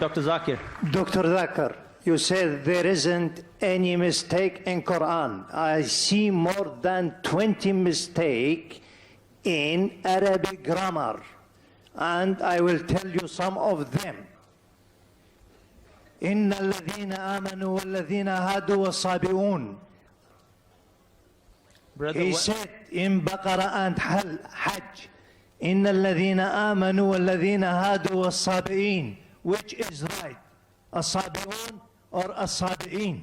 Dr. Zakir. Dr. Zakir, you said there isn't any mistake in Quran. I see more than 20 mistakes in Arabic grammar, and I will tell you some of them. إن الذين آمنوا والذين هادوا والصابئون. He said in Baqarah and Hajj, إن الذين آمنوا والذين هادوا والصابئين. Which is right? الصابئون or الصابئين?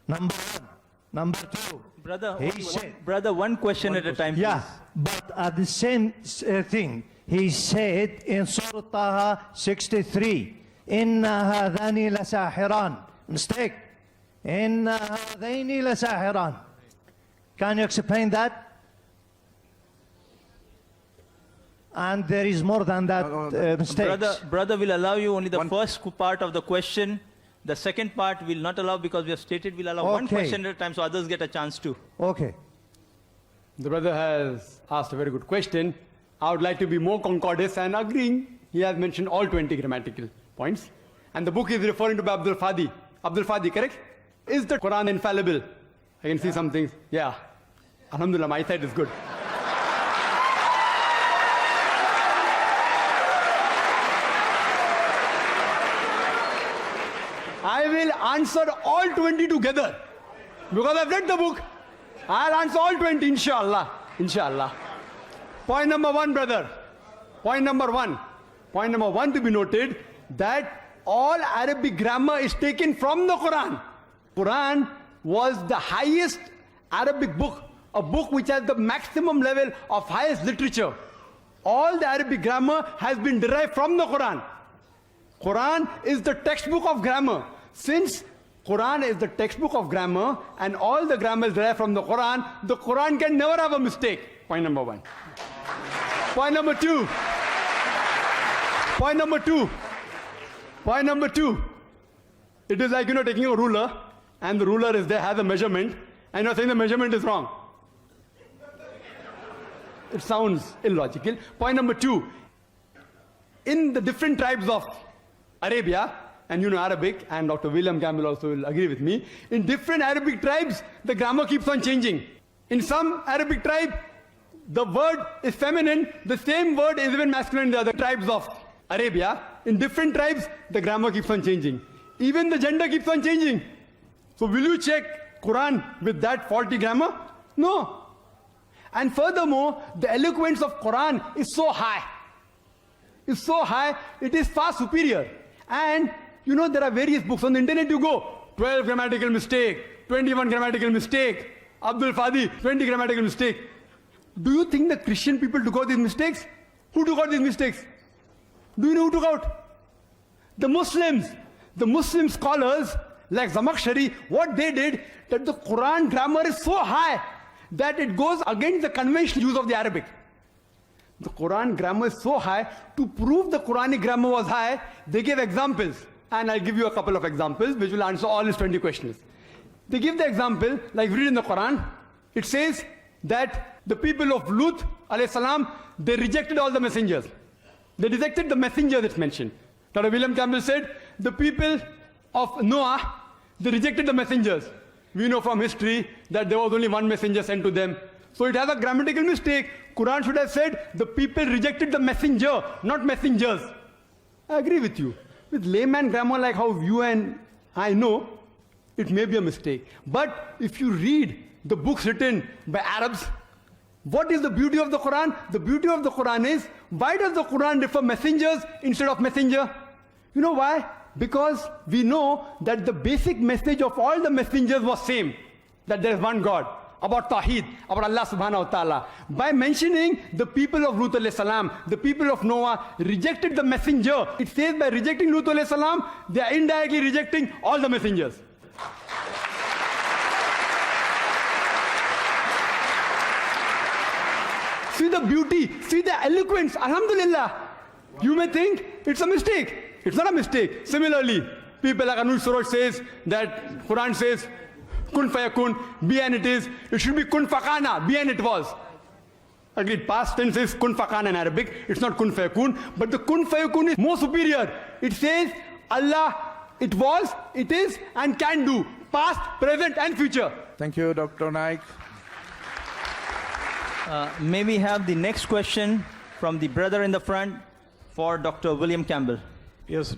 Number one. Number two. Brother, one question at a time, please. Yeah, but at the same thing, he said in Surah Taha 63, إِنَّ هَذَانِ لَسَاحِرَانِ. Mistake. إِنَّ هَذَيْنِ لَسَاحِرَانِ. Can you explain that? And there is more than that mistakes. Brother will allow you only the first part of the question. The second part will not allow because we have stated we'll allow one question at a time so others get a chance too. Okay. The brother has asked a very good question. I would like to be more concordant and agreeing. He has mentioned all 20 grammatical points. And the book is referring to Abdul Fadi. Abdul Fadi, correct? Is the Quran infallible? I can see some things. Yeah. Alhamdulillah, my side is good. I will answer all 20 together. Because I've read the book. I'll answer all 20, inshallah. Inshallah. Point number one, brother. Point number one. Point number one to be noted that all Arabic grammar is taken from the Quran. Quran was the highest Arabic book, a book which has the maximum level of highest literature. All the Arabic grammar has been derived from the Quran. Quran is the textbook of grammar. Since Quran is the textbook of grammar and all the grammar is derived from the Quran can never have a mistake. Point number one. Point number two. Point number two. Point number two. It is like, taking a ruler and the ruler is there, has a measurement, and you're saying the measurement is wrong. It sounds illogical. Point number two. In the different tribes of Arabia, and Arabic, and Dr. William Campbell also will agree with me, in different Arabic tribes, the grammar keeps on changing. In some Arabic tribe, the word is feminine, the same word is even masculine in the other tribes of Arabia. In different tribes, the grammar keeps on changing. Even the gender keeps on changing. So will you check Quran with that faulty grammar? No. And furthermore, the eloquence of Quran is so high. It's so high, it is far superior. And there are various books on the internet. You go 12 grammatical mistake, 21 grammatical mistake, Abdul Fadi 20 grammatical mistake. Do you think the Christian people took out these mistakes? Who took out these mistakes? Do you know who took out? The Muslims. The Muslim scholars like Zamakhshari, what they did, that the Quran grammar is so high that it goes against the conventional use of the Arabic. The Quran grammar is so high, to prove the Quranic grammar was high, they gave examples. And I'll give you a couple of examples which will answer all his 20 questions. They give the example, like read in the Quran, it says that the people of Lut, alayhi salam, they rejected all the messengers. They rejected the messenger that's mentioned. Dr. William Campbell said, the people of Noah, they rejected the messengers. We know from history that there was only one messenger sent to them. So it has a grammatical mistake. Quran should have said, the people rejected the messenger, not messengers. I agree with you. With layman grammar like how you and I know, it may be a mistake. But if you read the books written by Arabs, what is the beauty of the Quran? The beauty of the Quran is, why does the Quran refer messengers instead of messenger? You know why? Because we know that the basic message of all the messengers was same, that there is one God, about Tawheed, about Allah subhanahu wa ta'ala. By mentioning the people of Lut alayhi salam, the people of Noah rejected the messenger, it says by rejecting Lut alayhi salam, they are indirectly rejecting all the messengers. See the beauty, see the eloquence, alhamdulillah. You may think it's a mistake. It's not a mistake. Similarly, people like Anush Suraj says that Quran says, kun fayakun, be and it is. It should be kun fakana, be and it was. Agreed. Past tense is kun fakan in Arabic. It's not kun fayakun. But the kun fayakun is more superior. It says Allah, it was, it is, and can do. Past, present, and future. Thank you, Dr. Naik. May we have the next question from the brother in the front for Dr. William Campbell? Yes,